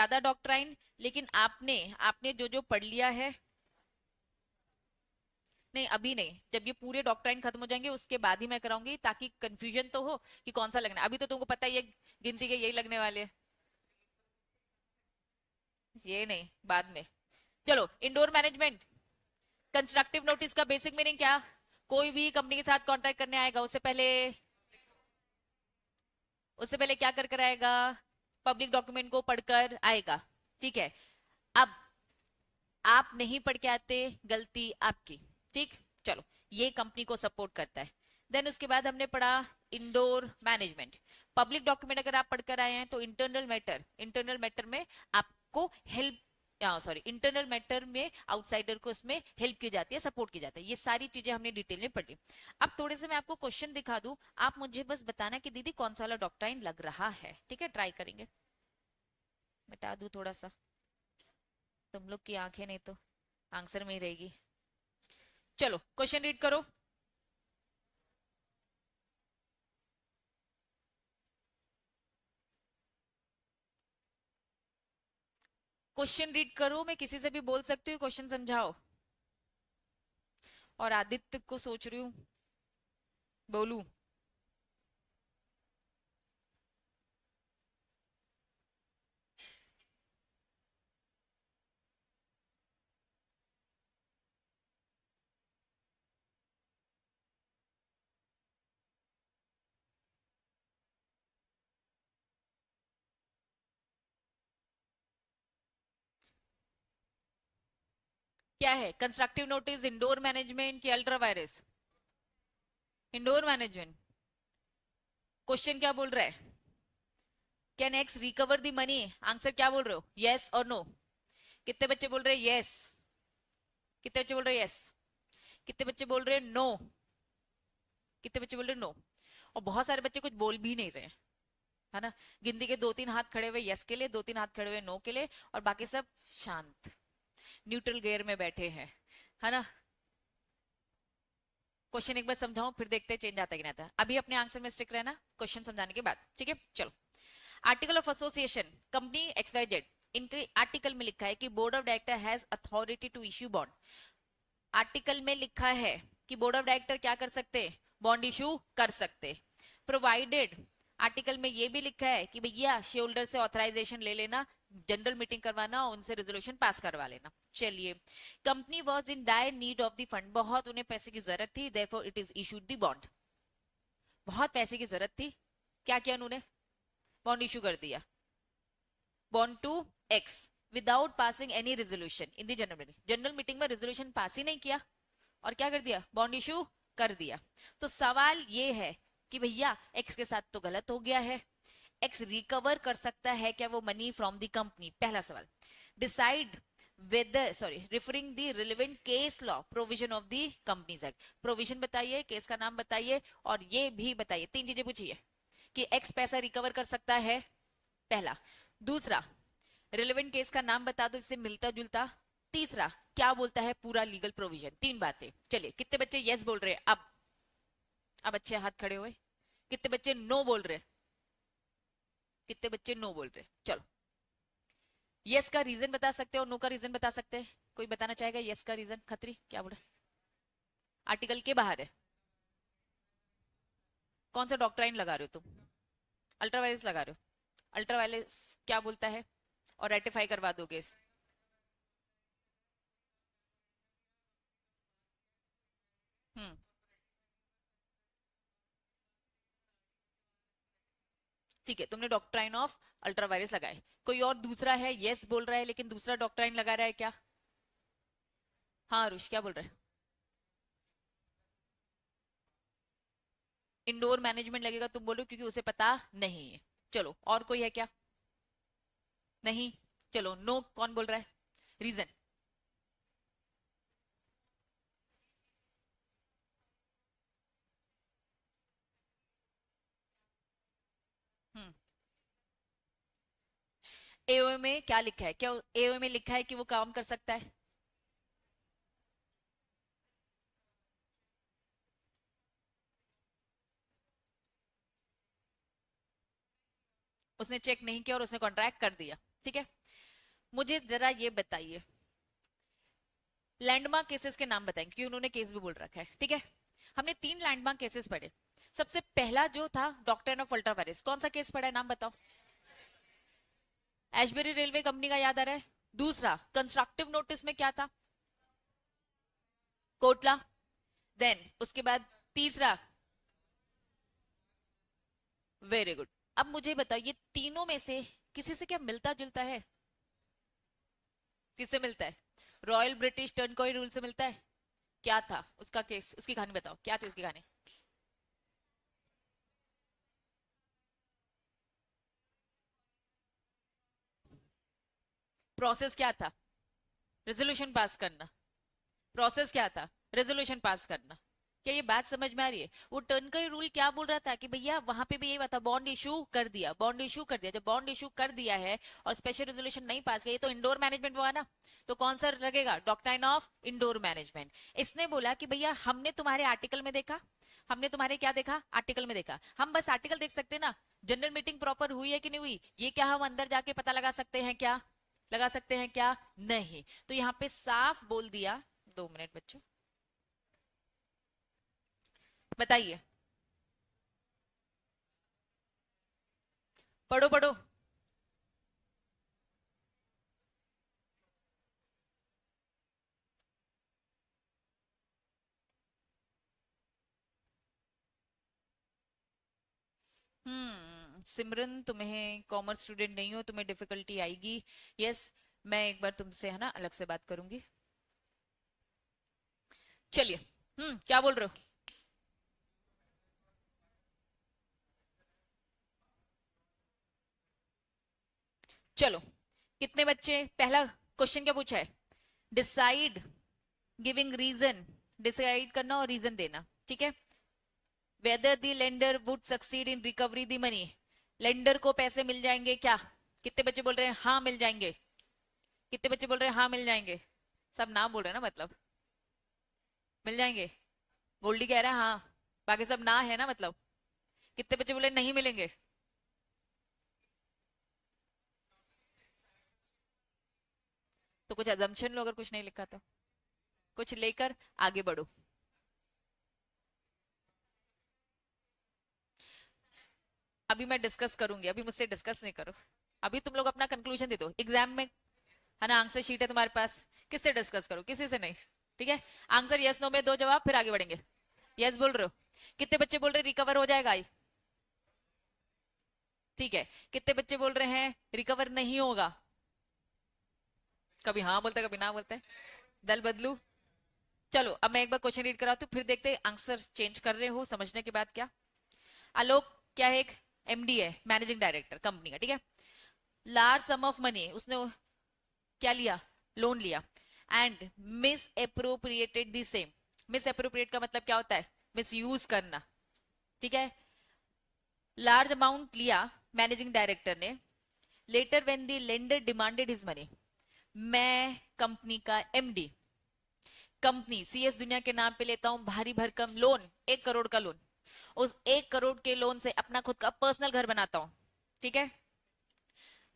ज्यादा डॉक्ट्राइन, लेकिन आपने आपने जो जो पढ़ लिया है, नहीं अभी नहीं, जब ये पूरे डॉक्ट्राइन खत्म हो जाएंगे उसके बाद ही मैं कराऊंगी, ताकि कंफ्यूजन तो हो कि कौन सा लगना है। अभी तो तुमको पता ही है गिनती के यही लगने वाले हैं। ये नहीं, बाद में। चलो, इंडोर मैनेजमेंट। कंस्ट्रक्टिव नोटिस का बेसिक मीनिंग क्या? कोई भी कंपनी के साथ कॉन्ट्रैक्ट करने आएगा उससे पहले क्या कर कर आएगा? पब्लिक डॉक्यूमेंट को पढ़कर आएगा। ठीक है। अब आप नहीं पढ़ के आते, गलती आपकी। ठीक। चलो, ये कंपनी को सपोर्ट करता है। देन उसके बाद हमने पढ़ा इंडोर मैनेजमेंट। पब्लिक डॉक्यूमेंट अगर आप पढ़कर आए हैं तो इंटरनल मैटर में आपको हेल्प, सॉरी, इंटरनल मैटर में आउटसाइडर को इसमें हेल्प की जाती है, सपोर्ट की जाती है। ये सारी चीजें हमने डिटेल में पढ़ी। अब थोड़े से मैं आपको क्वेश्चन दिखा दूं, आप मुझे बस बताना कि दीदी कौन सा वाला डॉक्ट्राइन लग रहा है। ठीक है, ट्राई करेंगे। बता दूं थोड़ा सा, तुम लोग की आंखें नहीं तो आंसर में ही रहेगी। चलो, क्वेश्चन रीड करो। क्वेश्चन रीड करो, मैं किसी से भी बोल सकती हूँ, क्वेश्चन समझाओ। और आदित्य को सोच रही हूँ बोलू। क्या है, कंस्ट्रक्टिव नोटिस, इंडोर मैनेजमेंट की ultra vires? Indoor management. Question क्या बोल रहा है? Can x recover the money? Answer क्या बोल रहे हो, यस और नो? कितने बच्चे बोल रहे हैं यस? कितने बच्चे बोल रहे हैं यस? कितने बच्चे बोल रहे हैं नो? कितने बच्चे बोल रहे हैं नो? और बहुत सारे बच्चे कुछ बोल भी नहीं रहे, है ना। गिनती के दो तीन हाथ खड़े हुए यस के लिए, दो तीन हाथ खड़े हुए नो के लिए, और बाकी सब शांत, न्यूट्रल गेयर में बैठे हैं, है ना। क्वेश्चन एक बार समझाऊं, फिर देखते हैं चेंज आता है कि नहीं आता। अभी अपने आंसर में स्टिक रहना क्वेश्चन समझाने के बाद, ठीक है। चलो, article of association, company XYZ, इनके आर्टिकल में लिखा है कि board of director has authority to issue bond. Article में लिखा है कि बोर्ड ऑफ डायरेक्टर क्या कर सकते, बॉन्ड इशू कर सकते, प्रोवाइडेड, आर्टिकल में ये भी लिखा है कि भैया शेयर होल्डर से ऑथराइजेशन ले लेना, जनरल मीटिंग करवाना, उनसे रेजोल्यूशन पास करवा लेना। चलिए, company was in dire need of the fund, बहुत उन्हें पैसे की जरूरत थी, therefore it is issued the bond. बहुत पैसे की जरूरत थी, क्या किया उन्होंने, बॉन्ड इशू कर दिया। Bond to X, without passing any resolution in the general meeting, general meeting में रेजोल्यूशन पास ही नहीं किया, और क्या कर दिया, बॉन्ड इशू कर दिया। तो सवाल ये है कि भैया एक्स के साथ तो गलत हो गया है, एक्स रिकवर कर सकता है क्या वो मनी फ्रॉम द कंपनी? पहला सवाल। Decide whether, sorry, referring the relevant case law provision of the companies act, provision बताइए, केस का नाम बताइए, और ये भी बताइए, तीन चीजें पूछिए कि एक्स पैसा रिकवर कर सकता है, पहला। दूसरा, रिलेवेंट केस का नाम बता दो इससे मिलता जुलता। तीसरा, क्या बोलता है पूरा लीगल प्रोविजन। तीन बातें। चलिए, कितने बच्चे यस बोल रहे हैं? अब अच्छे हाथ खड़े हुए। कितने बच्चे नो बोल रहे? कितने बच्चे नो बोल रहे? चलो, यस का रीजन बता सकते हो और नो का रीजन बता सकते हैं? कोई बताना चाहेगा यस का रीजन? खत्री क्या बोले? आर्टिकल के बाहर है। कौन सा डॉक्ट्राइन लगा रहे हो तुम? अल्ट्रावायलेंस लगा रहे हो? अल्ट्रावायलेंस क्या बोलता है? और रेटिफाई करवा दोगे हम्म। ठीक है, तुमने डॉक्ट्राइन ऑफ अल्ट्रावायलेंस लगाए। कोई और दूसरा है, यस बोल रहा है लेकिन दूसरा डॉक्ट्राइन लगा रहा है क्या? हाँ रुष, क्या बोल रहा है? इंडोर मैनेजमेंट लगेगा तुम बोलो, क्योंकि उसे पता नहीं है। चलो, और कोई है क्या? नहीं। चलो, नो कौन बोल रहा है? रीजन? हम्म। एओए में क्या लिखा है? क्या एओए में लिखा है कि वो काम कर सकता है? उसने चेक नहीं किया और उसने कॉन्ट्रैक्ट कर दिया। ठीक है। मुझे जरा ये बताइए, लैंडमार्क केसेस के नाम बताएंगे क्योंकि उन्होंने केस भी बोल रखा है, ठीक है। हमने 3 लैंडमार्क केसेस पढ़े। सबसे पहला जो था डॉक्टर ऑफ अल्ट्रावायरस, कौन सा केस पढ़ा है, नाम बताओ। एशबरी रेलवे कंपनी का याद आ रहा है। दूसरा कंस्ट्रक्टिव नोटिस में क्या था, कोटला। देन उसके बाद तीसरा, वेरी गुड। अब मुझे बताओ ये तीनों में से किसी से क्या मिलता जुलता है, किससे मिलता है, रॉयल ब्रिटिश टर्नकॉय रूल से मिलता है। क्या था उसका केस, उसकी कहानी बताओ, क्या थी उसकी कहानी। प्रोसेस क्या था, रेजोल्यूशन पास करना। प्रोसेस क्या था, रेजोल्यूशन पास करना। क्या ये बात समझ में आ रही है। वो टर्न का रूल क्या बोल रहा था कि भैया वहां पे भी यही बात था, बॉन्ड इशू कर दिया, बॉन्ड इशू कर दिया। जब बॉन्ड इशू कर दिया है और स्पेशल रेजोल्यूशन नहीं पास किया, ये तो इंडोर मैनेजमेंट हुआ ना, तो कौन सा लगेगा, डॉक्ट्राइन ऑफ इंडोर मैनेजमेंट। इसने बोला कि भैया हमने तुम्हारे आर्टिकल में देखा, हमने तुम्हारे क्या देखा, आर्टिकल में देखा। हम बस आर्टिकल देख सकते ना, जनरल मीटिंग प्रॉपर हुई है कि नहीं हुई, ये क्या हम अंदर जाके पता लगा सकते हैं क्या, लगा सकते हैं क्या, नहीं। तो यहाँ पे साफ बोल दिया। 2 मिनट बच्चों, बताइए, पढ़ो पढ़ो। सिमरन तुम्हें कॉमर्स स्टूडेंट नहीं हो, तुम्हें डिफिकल्टी आएगी। यस, मैं एक बार तुमसे है ना अलग से बात करूंगी। चलिए, क्या बोल रहे हो। चलो, कितने बच्चे, पहला क्वेश्चन क्या पूछा है, डिसाइड गिविंग रीजन, डिसाइड करना और रीजन देना, ठीक है। Weather the lender would succeed in recovery the money, lender को पैसे मिल जाएंगे क्या। कितने बच्चे बोल रहे हैं हाँ मिल जाएंगे, कितने बच्चे बोल रहे हैं हाँ मिल जाएंगे। सब ना बोल रहे हैं ना, मतलब मिल जाएंगे। गोल्डी कह रहा है हाँ, बाकी सब ना है ना, मतलब कितने बच्चे बोले नहीं मिलेंगे। तो कुछ अजम्पशन लो, अगर कुछ नहीं लिखा तो कुछ लेकर आगे बढ़ो। अभी मैं डिस्कस करूंगी, अभी मुझसे डिस्कस नहीं करो। अभी तुम लोग अपना कंक्लूजन दे दो एग्जाम में, है ना, आंसर शीट है तुम्हारे पास, किससे डिस्कस करो, किसी से नहीं, ठीक है। आंसर यस नो में दो जवाब, फिर आगे बढ़ेंगे। यस बोल रहे हो, कितने बच्चे बोल रहे रिकवर हो जाएगा, ठीक है। कितने बच्चे बोल रहे हैं रिकवर नहीं होगा, कभी हाँ बोलते कभी ना बोलते, दल बदलू। चलो अब मैं एक बार क्वेश्चन रीड कराती हूँ, फिर देखते हैं आंसर चेंज कर रहे हो समझने के बाद क्या। आलोक क्या है, एक एमडी है, मैनेजिंग डायरेक्टर कंपनी का, ठीक है। लार्ज सम ऑफ मनी उसने क्या लिया, लोन लिया, and miss appropriated the same. Miss appropriate का मतलब क्या होता है, मिस यूज करना, ठीक है। लार्ज अमाउंट लिया मैनेजिंग डायरेक्टर ने, letter when the lender demanded his money, मैं कंपनी का एमडी, कंपनी सीएस दुनिया के नाम पे लेता हूं भारी भरकम लोन, 1 करोड़ का लोन, उस 1 करोड़ के लोन से अपना खुद का पर्सनल घर बनाता हूं, ठीक है।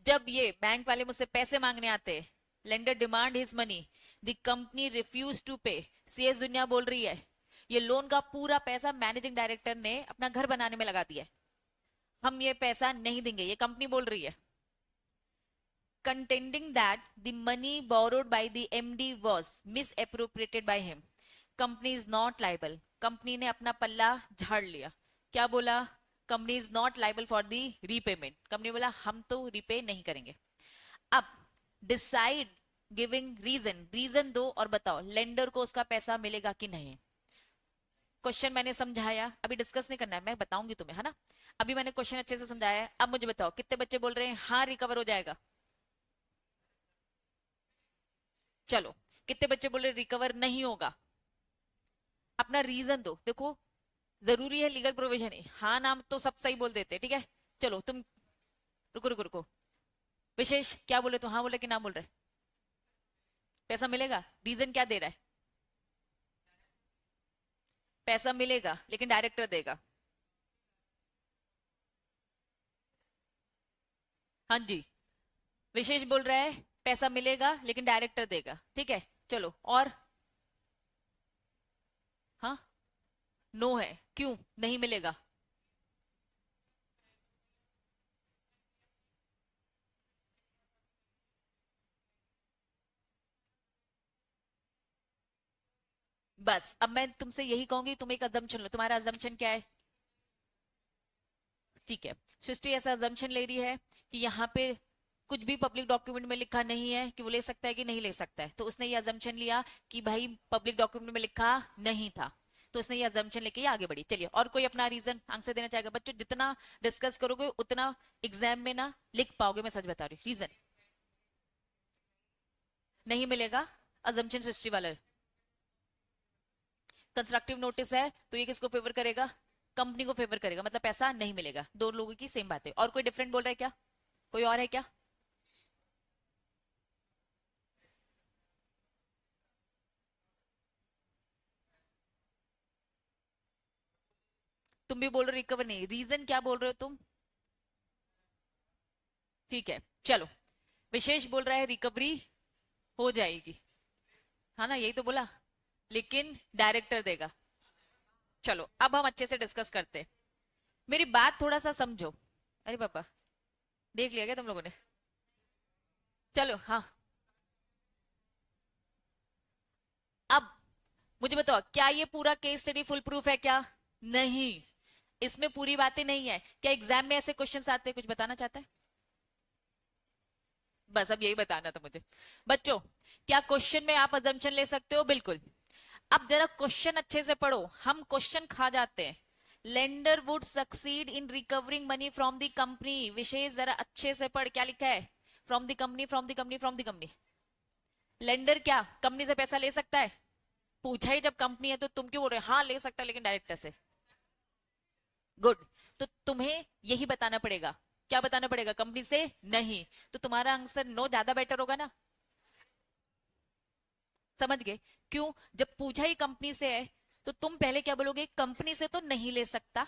जब ये बैंक वाले मुझसे पैसे मांगने आते, lender demand his money, the company refuse to pay, CS Duniya बोल रही है ये लोन का पूरा पैसा मैनेजिंग डायरेक्टर ने अपना घर बनाने में लगा दिया है, हम ये पैसा नहीं देंगे, ये कंपनी बोल रही है। contending that the money borrowed by the MD was misappropriated by him. Company is not liable. Company ने अपना पल्ला झाड़ लिया, क्या बोला, company is not liable for the repayment, company बोला हम तो रीपे नहीं करेंगे। अब डिसाइड गिविंग रीजन, रीजन दो और बताओ लेंडर को उसका पैसा मिलेगा कि नहीं। क्वेश्चन मैंने समझाया, अभी डिस्कस नहीं करना है, मैं बताऊंगी तुम्हें, है ना। अभी मैंने क्वेश्चन अच्छे से समझाया है, अब मुझे बताओ कितने बच्चे बोल रहे हैं हाँ रिकवर हो जाएगा। चलो, कितने बच्चे बोल रहे रिकवर नहीं होगा, अपना रीजन दो। देखो जरूरी है लीगल प्रोविजन है, हाँ नाम तो सब सही बोल देते, ठीक है। चलो तुम, रुको रुको रुको, विशेष क्या बोले, तो हाँ बोले कि ना बोल रहे, पैसा मिलेगा, रीजन क्या दे रहा है, पैसा मिलेगा लेकिन डायरेक्टर देगा। हाँ जी, विशेष बोल रहा है पैसा मिलेगा लेकिन डायरेक्टर देगा, ठीक है। चलो और, हाँ, नो है, क्यों नहीं मिलेगा? बस अब मैं तुमसे यही कहूंगी, तुम एक अजम्पशन लो। तुम्हारा अजम्पशन क्या है? ठीक है, सृष्टि ऐसा अजम्पशन ले रही है कि यहाँ पे कुछ भी पब्लिक डॉक्यूमेंट में लिखा नहीं है कि वो ले सकता है कि नहीं ले सकता है, तो उसने ये अजम्पशन लिया कि भाई पब्लिक डॉक्यूमेंट में लिखा नहीं था, तो उसने ये अजम्पशन लेके ये आगे बढ़ी। चलिए, और कोई अपना रीजन आंसर देना चाहेगा? बच्चों जितना डिस्कस करोगे उतना एग्जाम में ना लिख पाओगे, मैं सच बता रही हूँ। रीजन नहीं मिलेगा, अजम्पशन सृष्टि वाला है। कंस्ट्रक्टिव नोटिस है तो ये किसको फेवर करेगा? कंपनी को फेवर करेगा, मतलब पैसा नहीं मिलेगा। दो लोगों की सेम बात है। और कोई डिफरेंट बोल रहा है क्या? कोई और है क्या? तुम भी बोल रहे हो रिकवर नहीं, रीजन क्या बोल रहे हो तुम? ठीक है, चलो। विशेष बोल रहा है रिकवरी हो जाएगी, हाँ ना, यही तो बोला, लेकिन डायरेक्टर देगा। चलो अब हम अच्छे से डिस्कस करते हैं, मेरी बात थोड़ा सा समझो। अरे पापा, देख लिया क्या तुम लोगों ने? चलो हाँ, अब मुझे बताओ, क्या ये पूरा केस स्टडी फुल प्रूफ है क्या? नहीं, इसमें पूरी बातें नहीं है। क्या एग्जाम में ऐसे क्वेश्चंस आते हैं? कुछ बताना चाहता है? बस अब यही बताना था मुझे। बच्चों, क्या क्वेश्चन में आप अजम्पशन ले सकते हो? बिल्कुल। अब जरा क्वेश्चन अच्छे से पढ़ो, हम क्वेश्चन खा जाते हैं। Lender would succeed in recovering money from the company. विशेष जरा अच्छे से पढ़, क्या लिखा है? From the company, from the company, from the company. Lender क्या कंपनी से पैसा ले सकता है? पूछा ही जब कंपनी है तो तुम क्यों बोल रहे हो हाँ ले सकता है लेकिन डायरेक्टर से? गुड। तो तुम्हें यही बताना पड़ेगा। क्या बताना पड़ेगा? कंपनी से नहीं। तो तुम्हारा आंसर नो ज्यादा बेटर होगा ना? समझ गए? क्यों? जब पूछा ही कंपनी से है तो तुम पहले क्या बोलोगे? कंपनी से तो नहीं ले सकता,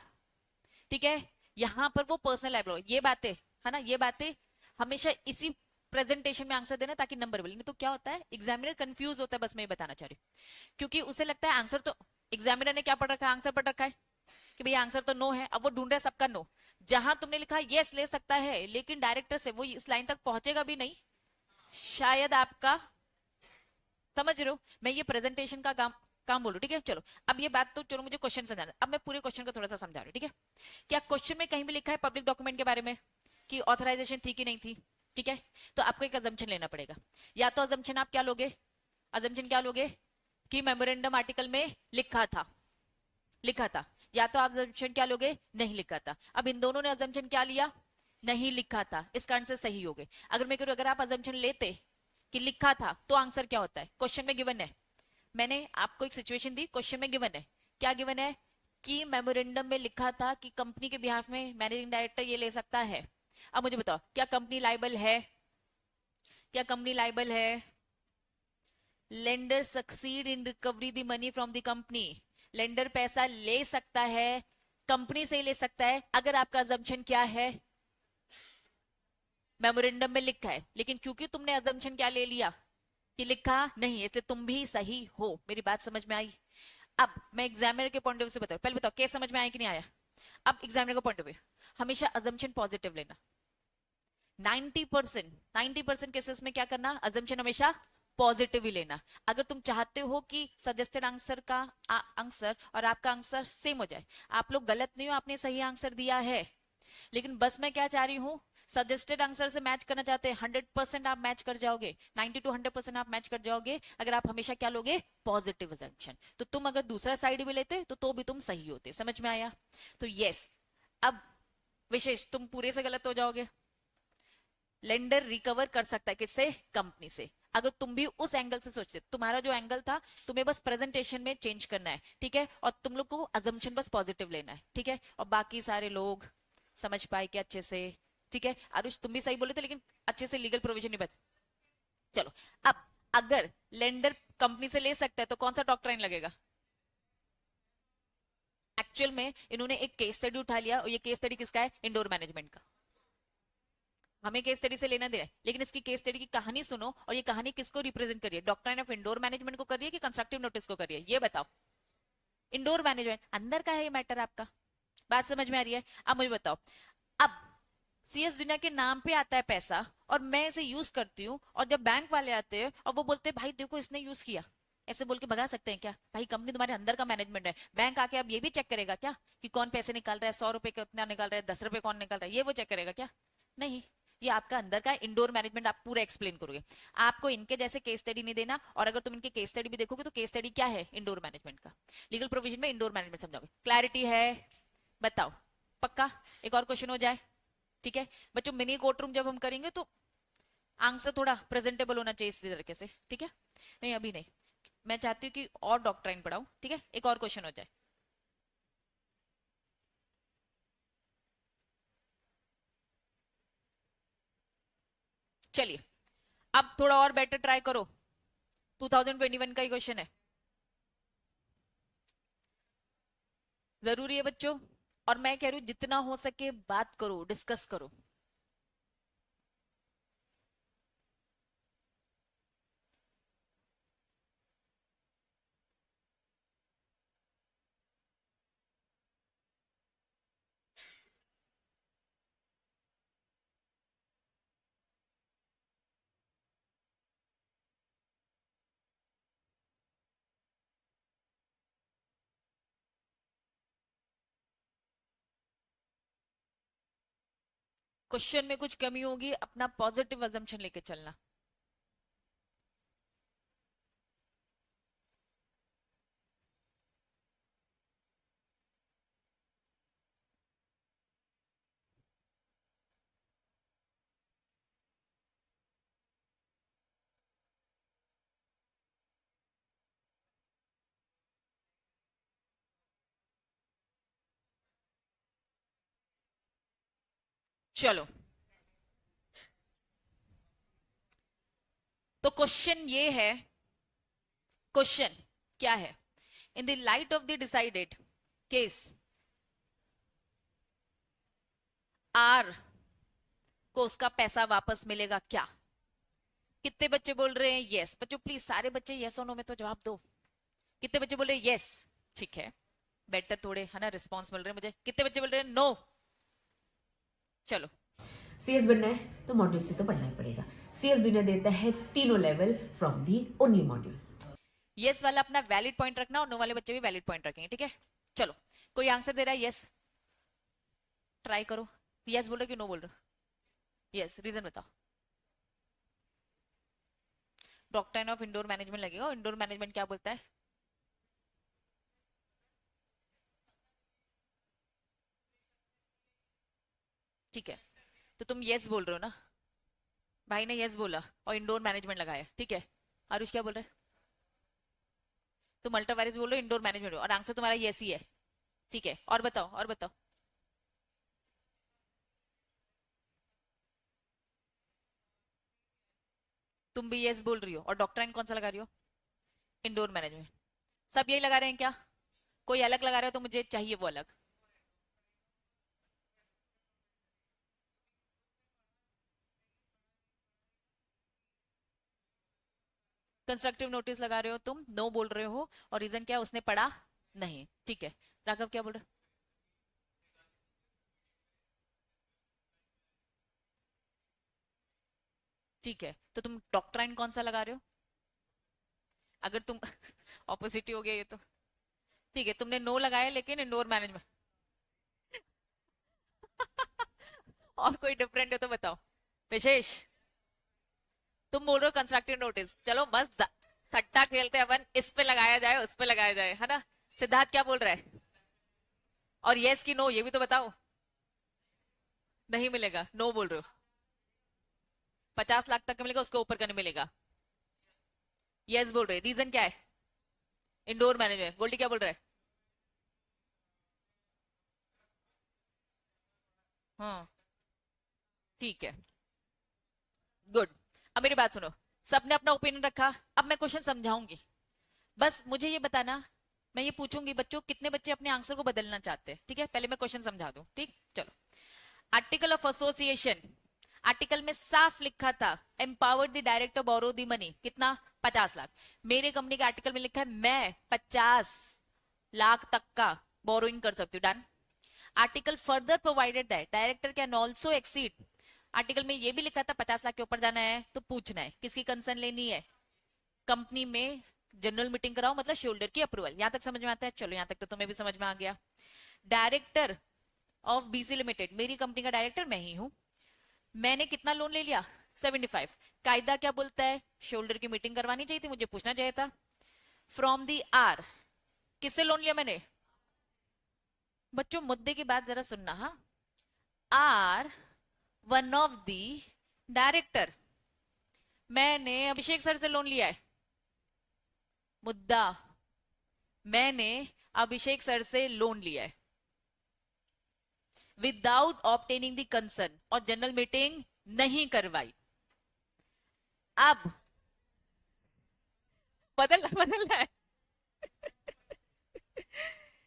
ठीक है। यहां पर वो पर्सनल लाइबिलिटी, ये बातें है ना, ये बातें हमेशा इसी प्रेजेंटेशन में आंसर देना ताकि नंबर मिले। नहीं तो क्या होता है, एग्जामिनर कंफ्यूज होता है, बस मैं ये बताना चाह रही हूँ। क्योंकि उसे लगता है आंसर तो, एग्जामिनर ने क्या पढ़ रखा है? आंसर पढ़ रखा है कि भैया आंसर तो नो है। अब वो ढूंढ रहा है सबका नो। जहां तुमने लिखा यस ले सकता है लेकिन डायरेक्टर से, वो इस लाइन तक पहुंचेगा भी नहीं शायद आपका। समझ रहे हो? मैं ये प्रेजेंटेशन का काम काम बोलूं, ठीक है। चलो अब ये बात तो चलो, मुझे क्वेश्चन समझाना। अब मैं पूरे क्वेश्चन को थोड़ा सा समझा रही हूँ, ठीक है। क्या क्वेश्चन में कहीं भी लिखा है पब्लिक डॉक्यूमेंट के बारे में कि ऑथराइजेशन थी कि नहीं थी? ठीक है, तो आपको एक अजम्पशन लेना पड़ेगा। या तो अजम्पशन आप क्या लोगे? अजम्पशन क्या लोगे? कि मेमोरेंडम आर्टिकल में लिखा था, लिखा था। या तो आप अजम्पशन क्या लोगे? नहीं लिखा था। अब इन दोनों ने अजम्पशन क्या लिया? नहीं लिखा था, इसका आंसर सही हो गए। अगर मैं करूँ, अगर आप अजम्पशन लेते कि लिखा था तो आंसर क्या होता है? क्वेश्चन में गिवन है, मैंने आपको एक सिचुएशन दी, क्वेश्चन में गिवन है, क्या गिवन है? कि मेमोरेंडम में लिखा था कि कंपनी के बिहाफ में मैनेजिंग डायरेक्टर ये ले सकता है। अब मुझे बताओ, क्या कंपनी लाइबल है? क्या कंपनी लाइबल है? Lender succeed in recovery the money from the company. Lender पैसा ले सकता है, कंपनी से ही ले सकता है। अगर आपका अजम्पशन क्या है? मेमोरेंडम में लिखा है, लेकिन क्योंकि तुमने अजम्पशन क्या ले लिया कि लिखा नहीं, इसलिए तुम भी सही हो। मेरी बात समझ में आई? अब मैं एग्जामिनर के पॉइंट ऑफ व्यू से बताऊं, पहले बताओ केस समझ में आया कि नहीं आया? अब एग्जामिनर का पॉइंट ऑफ व्यू, हमेशा अजम्पशन पॉजिटिव लेना। 90% 90% केसेस में क्या करना? अजम्पशन हमेशा पॉजिटिव ही लेना। अगर तुम चाहते हो कि सजेस्टेड आंसर का आंसर और आपका आंसर सेम हो जाए, आप लोग गलत नहीं हो, आपने सही आंसर दिया है, लेकिन बस मैं क्या चाह रही हूँ, सजेस्टेड आंसर से मैच करना चाहते हैं, 100% आप मैच कर जाओगे, 90 to 100% आप मैच कर जाओगे अगर आप हमेशा क्या लोगे? Positive assumption. तो तुम अगर दूसरा साइड भी लेते तो भी तुम सही होते। समझ में आया? तो यस। अब विशेष तुम पूरे से गलत हो जाओगे। लेंडर रिकवर कर सकता है किससे? कंपनी से। अगर तुम भी उस एंगल से सोचते, तुम्हारा जो एंगल था तुम्हें बस प्रेजेंटेशन में चेंज करना है, ठीक है, और तुम लोग को अजम्पशन बस पॉजिटिव लेना है, ठीक है। और बाकी सारे लोग समझ पाए कि अच्छे से? ठीक है आरुष, तुम भी सही बोले थे लेकिन अच्छे से लीगल प्रोविजन नहीं बता। चलो, अब अगर लेंडर कंपनी से ले सकता है तो कौन सा डॉक्ट्राइन लगेगा? एक्चुअल में इन्होंने एक केस स्टडी उठा लिया और ये केस स्टडी किसका है? इंडोर मैनेजमेंट का। हमें केस स्टडी से लेना दे रहा है, लेकिन इसकी केस स्टडी की कहानी सुनो, और ये कहानी किसको रिप्रेजेंट करिए, डॉक्ट्राइन ऑफ इंडोर मैनेजमेंट को करिए कि कंस्ट्रक्टिव नोटिस को करिए, ये बताओ। इंडोर मैनेजमेंट अंदर का है ये मैटर आपका, बात समझ में आ रही है? अब मुझे बताओ, अब सीएस दुनिया के नाम पे आता है पैसा, और मैं इसे यूज करती हूँ, और जब बैंक वाले आते हैं और वो बोलते हैं भाई देखो इसने यूज किया, ऐसे बोल के भगा सकते हैं क्या? भाई कंपनी तुम्हारे अंदर का मैनेजमेंट है, बैंक आके अब ये भी चेक करेगा क्या कि कौन पैसे निकाल रहा है, 100 रुपए कितना निकाल रहा है, 10 रुपए कौन निकाल रहा है, ये वो चेक करेगा क्या? नहीं। ये आपका अंदर का इंडोर मैनेजमेंट आप पूरा एक्सप्लेन करोगे। आपको इनके जैसे केस स्टडी नहीं देना, और अगर तुम इनके केस स्टडी भी देखोगे तो केस स्टडी क्या है इंडोर मैनेजमेंट का, लीगल प्रोविजन में इंडोर मैनेजमेंट समझाओगे। क्लैरिटी है? बताओ, पक्का? एक और क्वेश्चन हो जाए, ठीक है बच्चों। मिनी कोर्ट रूम जब हम करेंगे तो आंसर थोड़ा प्रेजेंटेबल होना चाहिए इस तरीके से, ठीक है? नहीं अभी नहीं, मैं चाहती हूँ कि और डॉक्ट्राइन पढ़ाऊं, ठीक है? एक और क्वेश्चन हो जाए। चलिए, अब थोड़ा और बेटर ट्राई करो, 2021 का ही क्वेश्चन है, जरूरी है बच्चों। और मैं कह रही हूं जितना हो सके बात करो, डिस्कस करो। क्वेश्चन में कुछ कमी होगी, अपना पॉजिटिव अजम्पशन लेके चलना। चलो, तो क्वेश्चन ये है, क्वेश्चन क्या है, in the light of the decided case R को उसका पैसा वापस मिलेगा क्या? कितने बच्चे बोल रहे हैं यस? बच्चों प्लीज सारे बच्चे यस और नो में तो जवाब दो। कितने बच्चे बोल रहे हैं यस? ठीक है, बेटर थोड़े है ना रिस्पॉन्स मिल रहे हैं मुझे। कितने बच्चे बोल रहे हैं नो? चलो, सीएस बनना है तो मॉड्यूल से तो पढ़ना ही पड़ेगा। सीएस दुनिया देता है तीनों level from the only module. Yes वाला अपना वैलिड पॉइंट रखना, और नो वाले बच्चे भी वैलिड पॉइंट रखेंगे, ठीक है? चलो, कोई आंसर दे रहा है यस? ट्राई करो, यस बोल रहे कि नो बोल रहे? यस, रीजन बताओ। डॉक्ट्राइन ऑफ इंडोर मैनेजमेंट लगेगा, इंडोर मैनेजमेंट क्या बोलता है? ठीक है, तो तुम यस बोल रहे हो ना, भाई ने यस बोला और इंडोर मैनेजमेंट लगाया, ठीक है? आरुष क्या बोल रहे? तुम अल्ट्रावायरस बोल रहे हो, इंडोर मैनेजमेंट, और आंसर तुम्हारा यस ही है, ठीक है? और बताओ, और बताओ। तुम भी यस बोल रही हो, और डॉक्ट्राइन कौन सा लगा रही हो? Indoor management. सब यही लगा रहे हैं क्या? कोई अलग लगा रहा है तो मुझे चाहिए वो अलग। कंस्ट्रक्टिव नोटिस लगा रहे हो तुम, नो बोल रहे हो, और रीजन क्या है? उसने पढ़ा नहीं, ठीक है? राघव क्या बोल रहे? ठीक है, तो तुम डॉक्ट्राइन कौन सा लगा रहे हो? अगर तुम ऑपोजिट ही हो गया ये तो। ठीक है, तुमने नो लगाया लेकिन इंडोर मैनेजमेंट। और कोई डिफरेंट है तो बताओ। विशेष, तुम बोल रहे हो कंस्ट्रक्टिव नोटिस, चलो मस्त सट्टा खेलते हैं अपन, इस पे लगाया जाए उस पे लगाया जाए, है ना? सिद्धार्थ क्या बोल रहा है? और यस की नो ये भी तो बताओ। नहीं मिलेगा, नो बोल रहे हो। 50 लाख तक का मिलेगा, उसके ऊपर का नहीं मिलेगा। यस बोल रहे, रीजन क्या है? Indoor management. गोल्डी क्या बोल रहा है? हाँ, ठीक है, गुड। अब मेरी बात सुनो, सबने अपना ओपिनियन रखा, अब मैं क्वेश्चन समझाऊंगी, बस मुझे ये बताना। मैं ये पूछूंगी बच्चों, कितने बच्चे अपने आंसर को बदलना चाहते हैं, ठीक है? पहले मैं क्वेश्चन समझा दूं, ठीक? चलो, आर्टिकल ऑफ एसोसिएशन आर्टिकल में साफ लिखा था empowered the director borrow the money, कितना 50 लाख। मेरे कंपनी के आर्टिकल में लिखा है मैं 50 लाख तक का बोरोइंग कर सकती हूँ। Done. Article further provided that director can also exceed, article में ये भी लिखा था 50 लाख के ऊपर जाना है तो पूछना है किसकी कंसर्न लेनी है, कंपनी में जनरल मीटिंग कराओ, मतलब शोल्डर की अप्रूवल। यहां तक समझ में आता है? चलो यहां तक तो तुम्हें भी समझ में आ गया। डायरेक्टर ऑफ बीसी लिमिटेड, मेरी कंपनी का डायरेक्टर मैं ही हूं, मैंने कितना लोन ले लिया 75। कायदा क्या बोलता है? शोल्डर की मीटिंग करवानी चाहिए थी, मुझे पूछना चाहिए था। फ्रॉम दी आर, किससे लोन लिया मैंने? बच्चों मुद्दे की बात जरा सुनना। हाँ, R one of the director, मैंने अभिषेक सर से लोन लिया है। मुद्दा, मैंने अभिषेक सर से लोन लिया है विदाउट ऑब्टेनिंग द कंसर्न, और जनरल मीटिंग नहीं करवाई। अब बदलना है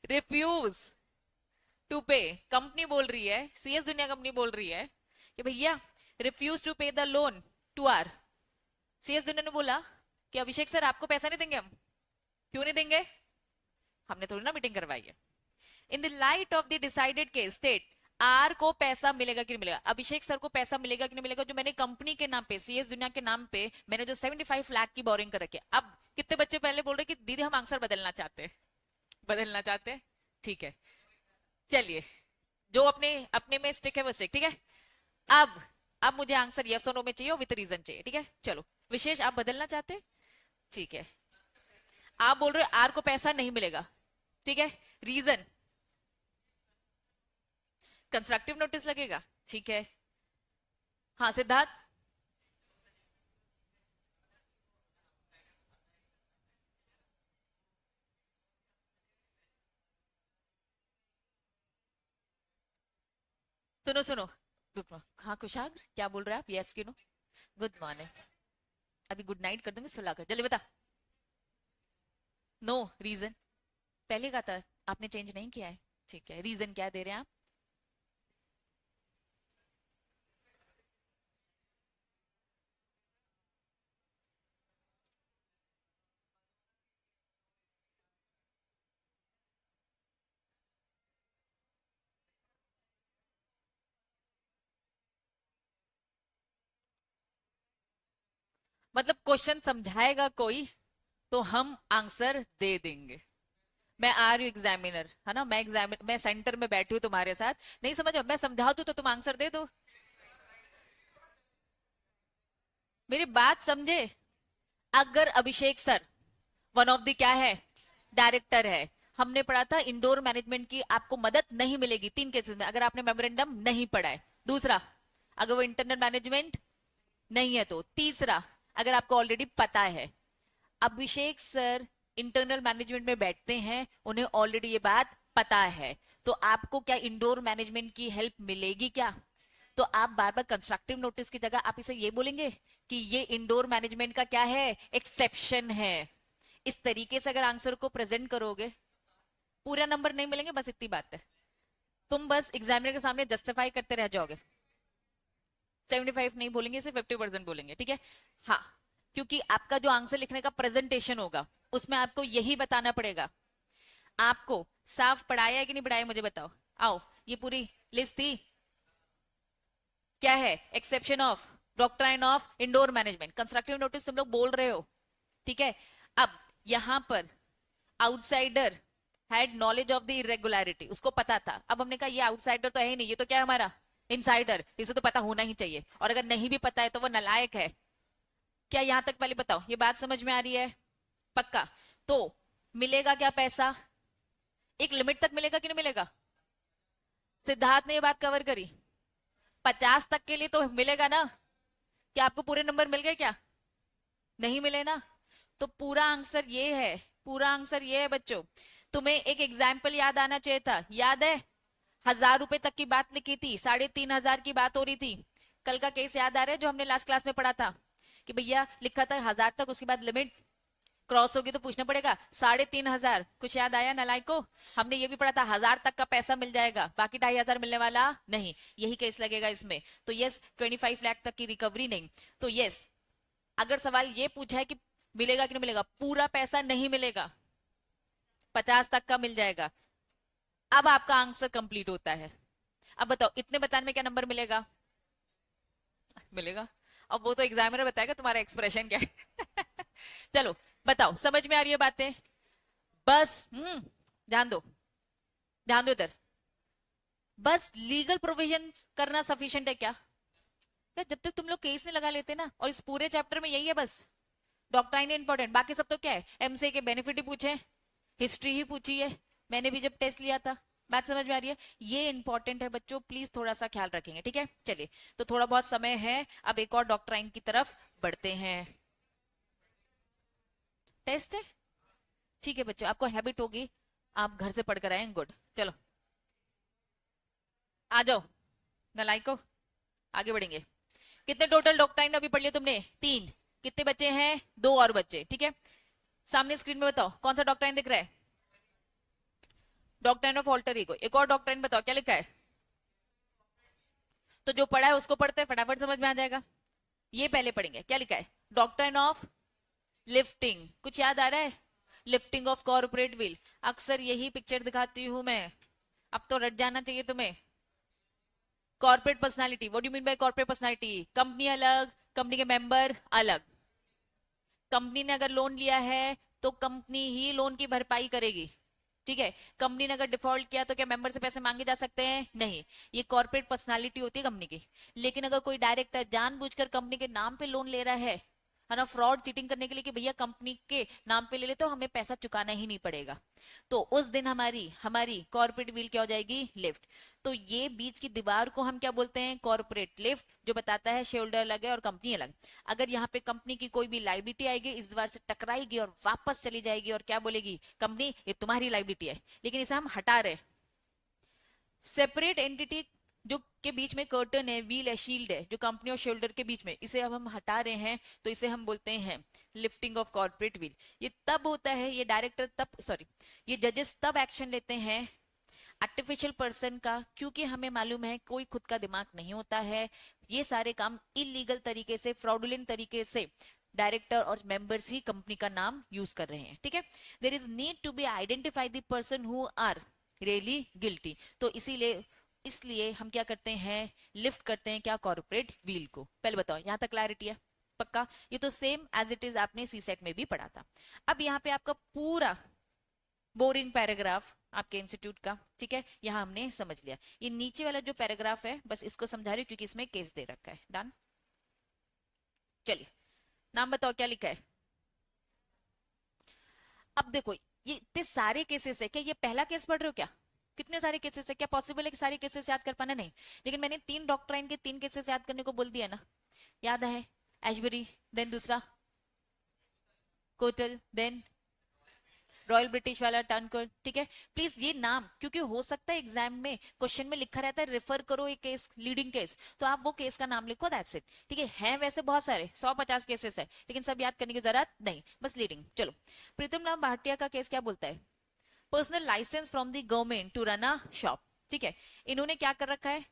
रिफ्यूज टू पे, कंपनी बोल रही है, सीएस दुनिया कंपनी बोल रही है कि भैया refuse to pay the loan to R. CS Duniya ने बोला कि अभिषेक सर आपको पैसा नहीं देंगे हम। क्यों नहीं देंगे? हमने थोड़ी ना मीटिंग करवाई है। In the light of the decided case state, R को पैसा मिलेगा कि नहीं मिलेगा, अभिषेक सर को पैसा मिलेगा कि नहीं मिलेगा, जो मैंने कंपनी के नाम पे, सीएस दुनिया के नाम पे मैंने जो 75 लाख की बोरिंग कर रखी है। अब कितने बच्चे पहले बोल रहे कि दीदी हम आंसर बदलना चाहते हैं, ठीक है चलिए, जो अपने अपने में स्टिक है वो स्टिक, ठीक है। अब मुझे आंसर यस और नो में चाहिए और विद रीजन चाहिए, ठीक है। चलो विशेष, आप बदलना चाहते हैं? ठीक है, आप बोल रहे हो आर को पैसा नहीं मिलेगा, ठीक है, रीजन कंस्ट्रक्टिव नोटिस लगेगा, ठीक है। हाँ सिद्धार्थ, सुनो, हाँ कुशाग्र क्या बोल रहे हैं आप? यस की नो? गुड मॉर्निंग, अभी गुड नाइट कर दूंगी, सुला कर, जल्दी बता। नो रीजन, पहले का था, आपने चेंज नहीं किया है, ठीक है। रीजन क्या दे रहे हैं आप? मतलब क्वेश्चन समझाएगा कोई तो हम आंसर दे देंगे। मैं आ रही हूँ एग्जामिनर, है ना, मैं सेंटर में बैठी हूँ तुम्हारे साथ, नहीं समझ मैं समझा दूं तो तुम आंसर दे दो। मेरी बात समझे? अगर अभिषेक सर वन ऑफ द क्या है, डायरेक्टर है, हमने पढ़ा था इंडोर मैनेजमेंट की आपको मदद नहीं मिलेगी 3 केसेस में, अगर आपने मेमोरेंडम नहीं पढ़ा है। दूसरा, अगर वो इंटरनल मैनेजमेंट नहीं है तो। तीसरा, अगर आपको ऑलरेडी पता है अभिषेक सर इंटरनल मैनेजमेंट में बैठते हैं, उन्हें ऑलरेडी ये बात पता है, तो आपको क्या इंडोर मैनेजमेंट की हेल्प मिलेगी क्या? तो आप बार बार कंस्ट्रक्टिव नोटिस की जगह आप इसे ये बोलेंगे कि ये इंडोर मैनेजमेंट का क्या है, एक्सेप्शन है। इस तरीके से अगर आंसर को प्रेजेंट करोगे, पूरा नंबर नहीं मिलेंगे, बस इतनी बात है। तुम बस एग्जामिनर के सामने जस्टिफाई करते रह जाओगे। 75 नहीं बोलेंगे, सिर्फ 50% बोलेंगे, ठीक है। हाँ, क्योंकि आपका जो आंसर लिखने का प्रेजेंटेशन होगा उसमें आपको यही बताना पड़ेगा। आपको साफ पढ़ाया है कि नहीं पढ़ाया मुझे बताओ। आओ, ये पूरी लिस्ट थी, क्या है, exception of doctrine of indoor management, constructive notice तुम लोग बोल रहे हो, ठीक है। अब यहां पर outsider had knowledge of the irregularity, उसको पता था। अब हमने कहा ये आउटसाइडर तो है ही नहीं, ये तो क्या है हमारा इनसाइडर, इसे तो पता होना ही चाहिए, और अगर नहीं भी पता है तो वो नालायक है। क्या यहां तक पहले बताओ, ये बात समझ में आ रही है? पक्का? तो मिलेगा क्या पैसा? एक लिमिट तक मिलेगा कि नहीं मिलेगा? सिद्धार्थ ने ये बात कवर करी, 50 तक के लिए तो मिलेगा ना। क्या आपको पूरे नंबर मिल गए क्या? नहीं मिले ना। तो पूरा आंसर ये है, पूरा आंसर ये है बच्चों। तुम्हें एक एग्जाम्पल याद आना चाहिए था, याद है 1000 रुपए तक की बात लिखी थी, 3500 की बात हो रही थी। कल का केस याद आ रहा है जो हमने लास्ट क्लास में पढ़ा था कि भैया लिखा था 1000 तक, उसके बाद लिमिट क्रॉस होगी तो पूछना पड़ेगा 3,500 कुछ याद आया नालायक को? हमने ये भी पढ़ा था 1,000 तक का पैसा मिल जाएगा, बाकी 2,500 मिलने वाला नहीं, यही केस लगेगा इसमें। तो यस 25 लाख तक की रिकवरी नहीं। तो यस अगर सवाल ये पूछा है कि मिलेगा कि नहीं मिलेगा, पूरा पैसा नहीं मिलेगा, 50 तक का मिल जाएगा। अब आपका आंसर कंप्लीट होता है। अब बताओ इतने बताने में क्या नंबर मिलेगा? मिलेगा। अब वो तो एग्जामिनर बताएगा तुम्हारा एक्सप्रेशन क्या है। चलो बताओ समझ में आ रही है बातें? बस ध्यान दो, ध्यान दो इधर। बस लीगल प्रोविजन करना सफिशिएंट है क्या? यार जब तक तुम लोग केस नहीं लगा लेते ना, और इस पूरे चैप्टर में यही है बस, डॉक्ट्राइन इंपॉर्टेंट, बाकी सब तो क्या है, एमसीए के बेनिफिट ही पूछे, हिस्ट्री ही पूछी है, मैंने भी जब टेस्ट लिया था। बात समझ में आ रही है? ये इंपॉर्टेंट है बच्चों, प्लीज थोड़ा सा ख्याल रखेंगे, ठीक है? चलिए तो थोड़ा बहुत समय है, अब एक और डॉक्ट्राइन की तरफ बढ़ते हैं। टेस्ट है, ठीक है बच्चों, आपको हैबिट होगी, आप घर से पढ़कर आए, गुड। चलो आ जाओ नलाइको, आगे बढ़ेंगे। कितने टोटल डॉक्ट्राइन अभी पढ़ लिया तुमने? 3। कितने बच्चे हैं? 2 और बच्चे, ठीक है? सामने स्क्रीन में बताओ कौन सा डॉक्ट्राइन दिख रहा है? Doctrine of alter ego. एक और डॉक्ट्राइन बताओ क्या लिखा है? तो जो पढ़ा है उसको पढ़ते हैं, फटाफट समझ में आ जाएगा। ये पहले पढ़ेंगे, क्या लिखा है? डॉक्ट्राइन ऑफ लिफ्टिंग, कुछ याद आ रहा है? लिफ्टिंग ऑफ कॉर्पोरेट विल, अक्सर यही पिक्चर दिखाती हूं मैं, अब तो रट जाना चाहिए तुम्हें। Corporate personality, what do mean by corporate personality? Company अलग, कंपनी के मेंबर अलग। कंपनी ने अगर लोन लिया है तो कंपनी ही लोन की भरपाई करेगी, ठीक है? कंपनी ने अगर डिफॉल्ट किया तो क्या मेंबर से पैसे मांगे जा सकते हैं? नहीं, ये कॉर्पोरेट पर्सनालिटी होती है कंपनी की। लेकिन अगर कोई डायरेक्टर जानबूझकर कंपनी के नाम पे लोन ले रहा है ना, फ्रॉड चीटिंग करने के लिए कि भैया कंपनी के नाम पे ले ले तो हमें पैसा चुकाना ही नहीं पड़ेगा, तो उस दिन हमारी हमारी कॉर्पोरेट विल क्या हो जाएगी? लिफ्ट। तो ये बीच की दीवार को हम क्या बोलते हैं? कॉर्पोरेट लिफ्ट, जो बताता है शेयर होल्डर अलग है और कंपनी अलग। अगर यहाँ पे कंपनी की कोई भी लाइबिलिटी आएगी, इस दीवार से टकराएगी और वापस चली जाएगी, और क्या बोलेगी कंपनी? ये तुम्हारी लाइबिलिटी है, लेकिन इसे हम हटा रहे। सेपरेट एंटिटी जो के बीच में कर्टन है, व्हील है, शील्ड है, जो कंपनी और शेयर होल्डर के बीच में, इसे अब हम हटा रहे हैं, तो इसे हम बोलते हैं लिफ्टिंग ऑफ कॉर्पोरेट व्हील। ये तब होता है, ये डायरेक्टर तब, सॉरी, ये जजेस तब एक्शन लेते हैं आर्टिफिशियल पर्सन का, क्योंकि हमें मालूम है कोई खुद का दिमाग नहीं होता है, ये सारे काम इलीगल तरीके से, फ्रॉडुलेंट तरीके से डायरेक्टर और मेंबर्स ही कंपनी का नाम यूज कर रहे हैं, ठीक है? There is need to be identify the person who are really guilty. तो इसीलिए इसलिए हम क्या करते हैं? लिफ्ट करते हैं क्या? कॉर्पोरेट व्हील को। पहले बताओ यहां तक क्लैरिटी है? पक्का? ये तो सेम एज इट इज आपने सी सेट में भी पढ़ा था। अब यहाँ पे आपका पूरा बोरिंग पैराग्राफ आपके इंस्टीट्यूट का, ठीक है, यहां हमने समझ लिया। ये नीचे वाला जो पैराग्राफ है बस इसको समझा रही हूँ क्योंकि इसमें केस दे रखा है। डन? चलिए नाम बताओ क्या लिखा है? अब देखो ये इतने सारे केसेस है, क्या ये पहला केस पढ़ रहे हो क्या? कितने सारे केसेस है, क्या पॉसिबल है कि सारे केसेस याद कर पाना? नहीं, लेकिन मैंने 3 डॉक्ट्राइन के 3 केसेस याद करने को बोल दिया ना, याद है? एशबरी, देन दूसरा कोटल, देन रॉयल ब्रिटिश वाला टर्नकर, ठीक है? प्लीज ये नाम, क्योंकि हो सकता है एग्जाम में क्वेश्चन में लिखा रहता है रेफर करो एक केस, लीडिंग केस, तो आप वो केस का नाम लिखो, दैट्स इट, ठीक है? हैं वैसे बहुत सारे 150 केसेस है, लेकिन सब याद करने की जरूरत नहीं, बस लीडिंग। चलो, प्रीतम राम भाटिया का केस क्या बोलता है? Personal license from the government to run a shop, ठीक है? इन्होंने क्या कर रखा है?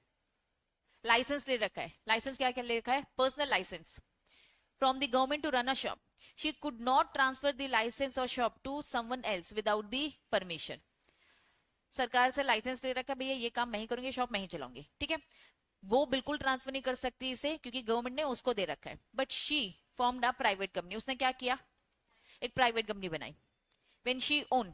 लाइसेंस ले रखा है। लाइसेंस क्या क्या ले रखा है? Personal license from the government to run a shop. She could not transfer the license or shop to someone else without the permission. सरकार से लाइसेंस ले रखा है, भैया ये काम मैं ही करूंगी, शॉप मैं ही चलाऊंगी, ठीक है? वो बिल्कुल ट्रांसफर नहीं कर सकती इसे, क्योंकि गवर्नमेंट ने उसको दे रखा है। But she formed a private company, उसने क्या किया? एक प्राइवेट कंपनी बनाई। व्हेन शी ओन,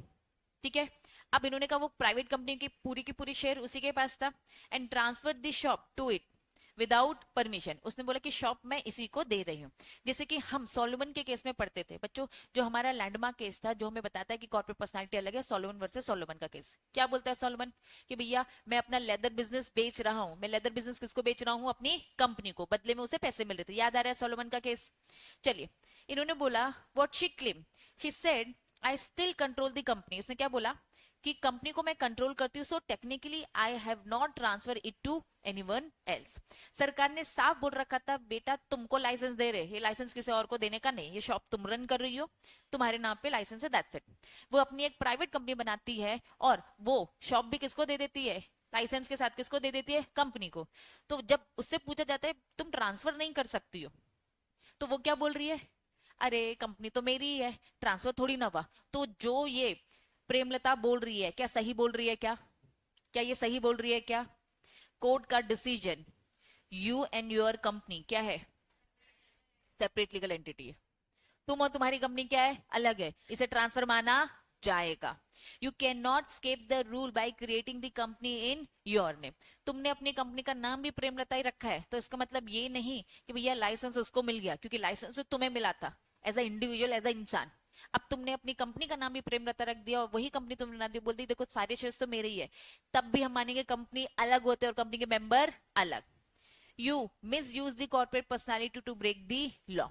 ठीक है? अब इन्होंने कहा वो प्राइवेट कंपनी की पूरी शेयर उसी के पास था, and transfer the shop to it without permission. उसने बोला कि शॉप मैं इसी को दे रही हूँ। जैसे कि हम सोलोमन के केस में पढ़ते थे बच्चों, जो हमारा लैंडमार्क केस था, जो हमें बताता है कि कॉर्पोरेट पर्सनालिटी अलग है, सोलोमन वर्सेस सोलोमन का केस। क्या बोलता है सोलोमन? कि भैया मैं अपना लेदर बिजनेस बेच रहा हूँ, मैं लेदर बिजनेस किसको बेच रहा हूँ? अपनी कंपनी को, बदले में उसे पैसे मिल रहे थे। याद आ रहा है सोलोमन का केस? चलिए, इन्होंने बोला what she claim, she said I still control the company. उसने क्या बोला? कि कंपनी को मैं कंट्रोल करती हूँ, so technically I have not transfer it to anyone else. सरकार ने साफ बोल रखा था बेटा तुमको लाइसेंस दे रहे, ये लाइसेंस किसी और को देने का नहीं, ये शॉप तुम रन कर रही हो, तुम्हारे नाम पे लाइसेंस है, दैट्स इट। वो अपनी एक प्राइवेट कंपनी बनाती है और वो शॉप भी किसको दे देती है, लाइसेंस के साथ किसको दे देती है, कंपनी को। तो जब उससे पूछा जाता है तुम ट्रांसफर नहीं कर सकती हो, तो वो क्या बोल रही है, अरे कंपनी तो मेरी ही है, ट्रांसफर थोड़ी ना हुआ। तो जो ये प्रेमलता बोल रही है, क्या सही बोल रही है, क्या क्या ये सही बोल रही है क्या? कोर्ट का decision, you and your company क्या है, सेपरेट लीगल एंटिटी है। तुम और तुम्हारी कंपनी क्या है, अलग है, इसे ट्रांसफर माना जाएगा। You can not escape the rule by creating the company in your name. तुमने अपनी कंपनी का नाम भी प्रेमलता ही रखा है, तो इसका मतलब ये नहीं कि भैया लाइसेंस उसको मिल गया, क्योंकि लाइसेंस तो तुम्हें मिला था as a individual, as a इंसान। अब तुमने अपनी कंपनी का नाम भी प्रेमलता रख दिया और वही कंपनी तुमने ना दी, बोल दी देखो सारे शेयर्स तो मेरे ही है, तब भी हम मानेंगे कंपनी अलग होते हैं और कंपनी के मेंबर अलग। You misuse the corporate personality to break the law.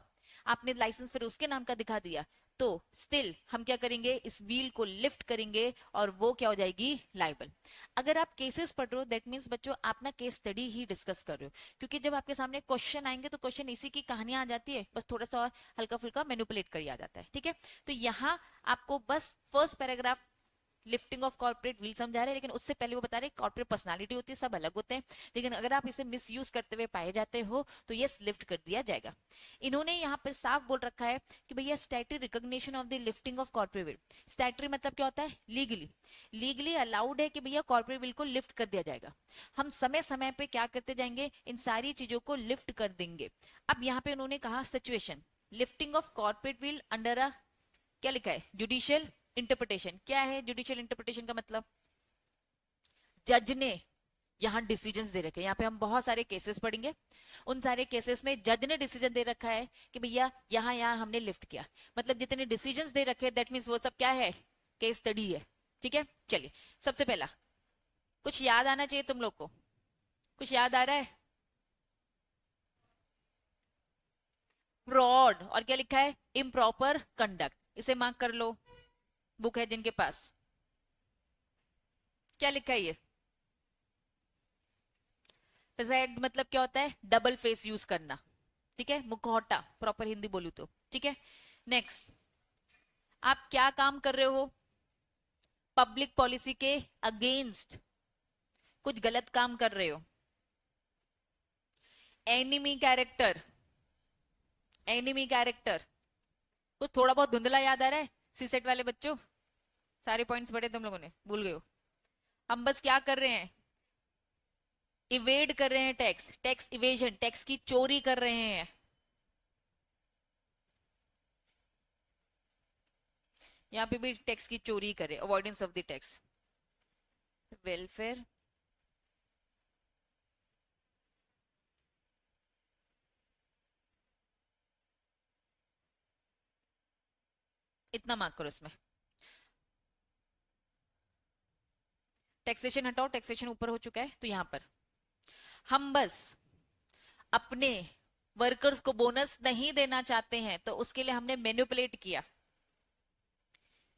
आपने लाइसेंस फिर उसके नाम का दिखा दिया, तो स्टिल हम क्या करेंगे, इस व्हील को लिफ्ट करेंगे और वो क्या हो जाएगी, लाइबल। अगर आप केसेस पढ़ रहे हो दैट मीन्स बच्चों आप ना केस स्टडी ही डिस्कस कर रहे हो, क्योंकि जब आपके सामने क्वेश्चन आएंगे तो क्वेश्चन इसी की कहानियां आ जाती है, बस थोड़ा सा और हल्का फुल्का मैनिपुलेट कर आ जाता है, ठीक है। तो यहाँ आपको बस first paragraph lifting of corporate wheel समझा रहे हैं, लेकिन उससे पहले वो बता रहे कॉर्पोरेट पर्सनालिटी होती है, सब अलग होते हैं, लेकिन अगर आप इसे मिस यूज करते हुए पाए जाते हो तो ये लिफ्ट कर दिया जाएगा। इन्होंने यहाँ पर साफ बोल रखा है कि भैया statutory recognition of the lifting of corporate wheel. Statutory मतलब क्या होता है, लीगली अलाउड है कि भैया कॉर्पोरेट व्हील को लिफ्ट कर दिया जाएगा। हम समय समय पे क्या करते जाएंगे, इन सारी चीजों को लिफ्ट कर देंगे। अब यहाँ पे उन्होंने कहा situation, lifting of corporate wheel under a, क्या लिखा है, जुडिशियल इंटरप्रिटेशन। क्या है जुडिशियल इंटरप्रिटेशन का मतलब, जज ने यहां डिसीजंस दे रखे हैं, यहाँ पे हम बहुत सारे केसेस पढ़ेंगे, उन सारे केसेस में जज ने डिसीजन दे रखा है कि भैया यहाँ यहाँ हमने लिफ्ट किया, मतलब जितने डिसीजंस दे रखे दैट मींस वो सब क्या है, केस स्टडी है, ठीक है। चलिए सबसे पहला कुछ याद आना चाहिए तुम लोग को, कुछ याद आ रहा है, फ्रॉड और क्या लिखा है, इम्प्रॉपर कंडक्ट, इसे मार्क कर लो, बुक है जिनके पास, क्या लिखा है ये, फेजाइड मतलब क्या होता है, डबल फेस यूज करना, ठीक है, मुखौटा प्रॉपर हिंदी बोलू तो, ठीक है। नेक्स्ट, आप क्या काम कर रहे हो, पब्लिक पॉलिसी के अगेंस्ट कुछ गलत काम कर रहे हो। एनिमी कैरेक्टर, एनिमी कैरेक्टर कुछ थोड़ा बहुत धुंधला याद आ रहा है, सीसेट वाले बच्चों सारे पॉइंट्स पढ़े तुम लोगों ने, भूल गए हो। हम बस क्या कर रहे हैं, इवेड कर रहे हैं टैक्स, टैक्स इवेजन, टैक्स की चोरी कर रहे हैं। यहाँ पे भी टैक्स की चोरी करे, avoidance of the tax, welfare, इतना मार्क करो इसमें। टैक्सेशन हटाओ, टैक्सेशन ऊपर हो चुका है, तो यहां पर हम बस अपने वर्कर्स को बोनस नहीं देना चाहते हैं, तो उसके लिए हमने मैनिपुलेट किया,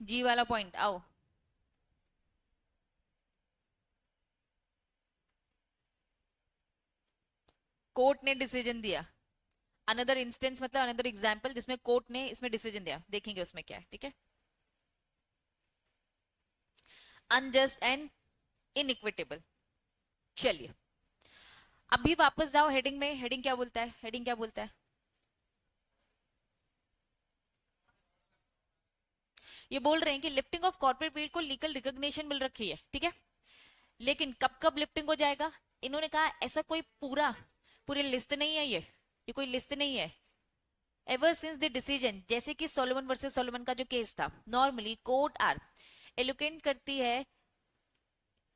जी वाला पॉइंट आओ। कोर्ट ने डिसीजन दिया, अनदर इंस्टेंस मतलब अनदर एग्जांपल जिसमें कोर्ट ने इसमें डिसीजन दिया, देखेंगे उसमें क्या है, ठीक है। Unjust and inequitable. चलिए अभी वापस जाओ हेडिंग में, हेडिंग क्या बोलता है, हेडिंग क्या बोलता है, ये बोल रहे हैं कि लिफ्टिंग ऑफ कॉर्पोरेट व्हील को लीगल रिकॉग्निशन मिल रखी है, ठीक है, लेकिन कब कब लिफ्टिंग हो जाएगा, इन्होंने कहा ऐसा कोई पूरी लिस्ट नहीं है, ये कोई लिस्ट नहीं है। एवर सिंस द डिसीजन, जैसे कि सोलोमन वर्सेस सोलोमन का जो केस था, नॉर्मली कोर्ट आर एलोकेट करती है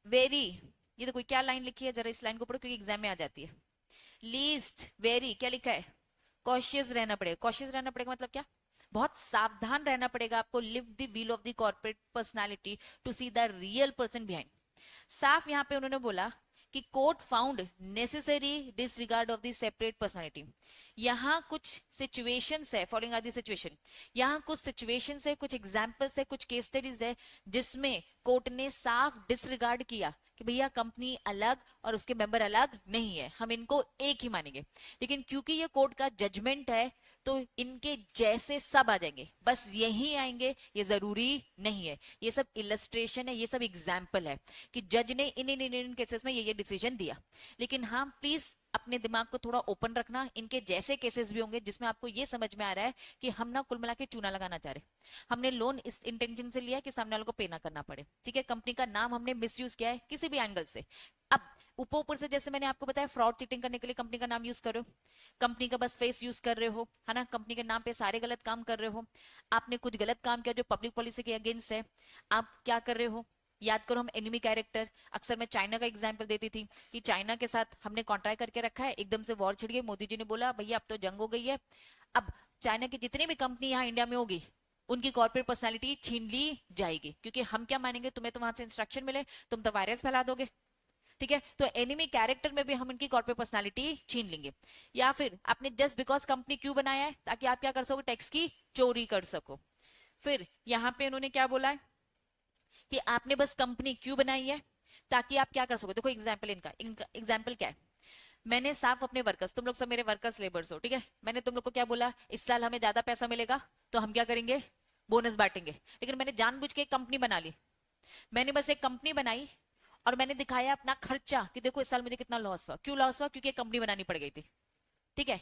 वेरी, ये तो कोई क्या लाइन लिखी है, जरा इस लाइन को पढ़ो क्योंकि एग्जाम में आ जाती है। लीस्ट वेरी क्या लिखा है, कॉशियस रहना पड़ेगा, कॉशियस रहना पड़ेगा मतलब क्या, बहुत सावधान रहना पड़ेगा आपको, lift the wheel of the corporate personality to see the real person behind. साफ यहाँ पे उन्होंने बोला कि court found necessary disregard of the separate personality. यहाँ कुछ सिचुएशंस है, फॉलोइंग आर द सिचुएशन, यहाँ कुछ सिचुएशंस है, कुछ एग्जांपल्स है, कुछ केस स्टडीज है जिसमें कोर्ट ने साफ डिसरिगार्ड किया कि भैया कंपनी अलग और उसके मेंबर अलग नहीं है, हम इनको एक ही मानेंगे। लेकिन क्योंकि ये कोर्ट का जजमेंट है तो इनके जैसे सब आ जाएंगे, बस यही आएंगे ये जरूरी नहीं है। ये सब इलस्ट्रेशन है, ये सब एग्जाम्पल है कि जज ने इन केसेस में ये डिसीजन दिया। लेकिन हाँ प्लीज अपने दिमाग को थोड़ा ओपन रखना, इनके जैसे केसेस भी होंगे जिसमें आपको ये समझ में आ रहा है कि हम ना कुल मिला के चूना लगाना चाह रहे, हमने लोन इस इंटेंशन से लिया कि सामने वालों को पे ना करना पड़े, ठीक है, कंपनी का नाम हमने मिसयूज किया है किसी भी एंगल से। अब ऊपर से जैसे मैंने आपको बताया फ्रॉड चीटिंग करने के लिए कंपनी का नाम यूज कर रहे हो, कंपनी का बस फेस यूज कर रहे हो, है ना, कंपनी के नाम पे सारे गलत काम कर रहे हो, आपने कुछ गलत काम किया जो पब्लिक पॉलिसी के अगेंस्ट है, आप क्या कर रहे हो, याद करो हम एनिमी कैरेक्टर, अक्सर मैं चाइना का एग्जांपल देती थी कि चाइना के साथ हमने कॉन्ट्रैक्ट करके रखा है, एकदम से वॉर छिड़ गई, मोदी जी ने बोला भैया अब तो जंग हो गई है, अब चाइना की जितनी भी कंपनी यहाँ इंडिया में होगी उनकी कॉर्पोरेट पर्सनालिटी छीन ली जाएगी, क्योंकि हम क्या मानेंगे, तुम्हें तो वहां से इंस्ट्रक्शन मिले, तुम तो वायरस फैला दोगे, ठीक है, तो एनिमी कैरेक्टर में भी हम इनकी कॉर्पोरेट पर्सनालिटी छीन लेंगे। या फिर आपने जस्ट बिकॉज कंपनी क्यों बनाया है, ताकि आप क्या कर सको, टैक्स की चोरी कर सको। फिर यहाँ पे उन्होंने क्या बोला है कि आपने बस कंपनी क्यों बनाई है, ताकि आप क्या कर सको, देखो एग्जाम्पल इनका एग्जाम्पल क्या है, मैंने साफ अपने वर्कर्स, तुम लोग सब मेरे वर्कर्स लेबर्स हो, ठीक है, मैंने तुम लोग को क्या बोला, इस साल हमें ज्यादा पैसा मिलेगा तो हम क्या करेंगे, बोनस बांटेंगे। लेकिन मैंने जानबूझ के एक कंपनी बना ली, मैंने बस एक कंपनी बनाई और मैंने दिखाया अपना खर्चा कि देखो इस साल मुझे कितना लॉस हुआ, क्यों लॉस हुआ, क्योंकि एक कंपनी बनानी पड़ गई थी, ठीक है,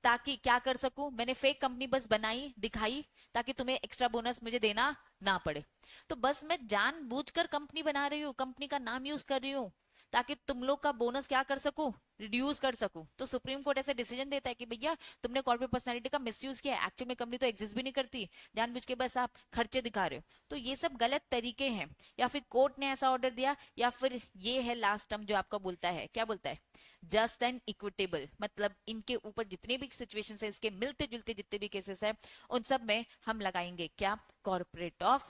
ताकि क्या कर सकूं, मैंने फेक कंपनी बस बनाई दिखाई ताकि तुम्हें एक्स्ट्रा बोनस मुझे देना ना पड़े। तो बस मैं जानबूझकर कंपनी बना रही हूँ, कंपनी का नाम यूज कर रही हूँ ताकि तुम लोग का बोनस क्या कर सकूं, रिड्यूस कर सकूं। तो सुप्रीम कोर्ट ऐसे डिसीजन देता है कि भैया तुमने कॉर्पोरेट पर्सनालिटी का मिसयूज किया, एक्चुअल में कंपनी तो एग्जिस्ट भी नहीं करती, जानबूझ के बस आप खर्चे दिखा रहे हो। तो ये सब गलत तरीके हैं, या फिर कोर्ट ने ऐसा ऑर्डर दिया, या फिर ये है लास्ट टर्म जो आपका बोलता है, क्या बोलता है, जस्ट एंड इक्विटेबल, मतलब इनके ऊपर जितने भी सिचुएशन है, इसके मिलते जुलते जितने भी केसेस है, उन सब में हम लगाएंगे क्या, corporate of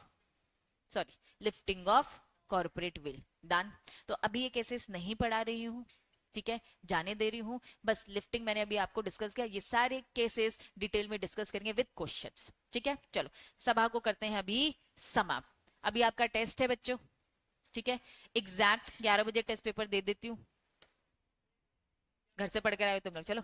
sorry lifting of corporate will. Done. तो अभी ये केसेस नहीं पढ़ा रही हूँ, ठीक है, जाने दे रही हूँ, बस लिफ्टिंग मैंने अभी आपको डिस्कस किया, ये सारे केसेस डिटेल में डिस्कस करेंगे विद क्वेश्चंस, ठीक है। चलो सभा को करते हैं अभी समाप्त। अभी आपका टेस्ट है बच्चों, ठीक है, एग्जैक्ट 11 बजे टेस्ट पेपर दे देती हूँ, घर से पढ़ कर आए हो तुम लोग, चलो।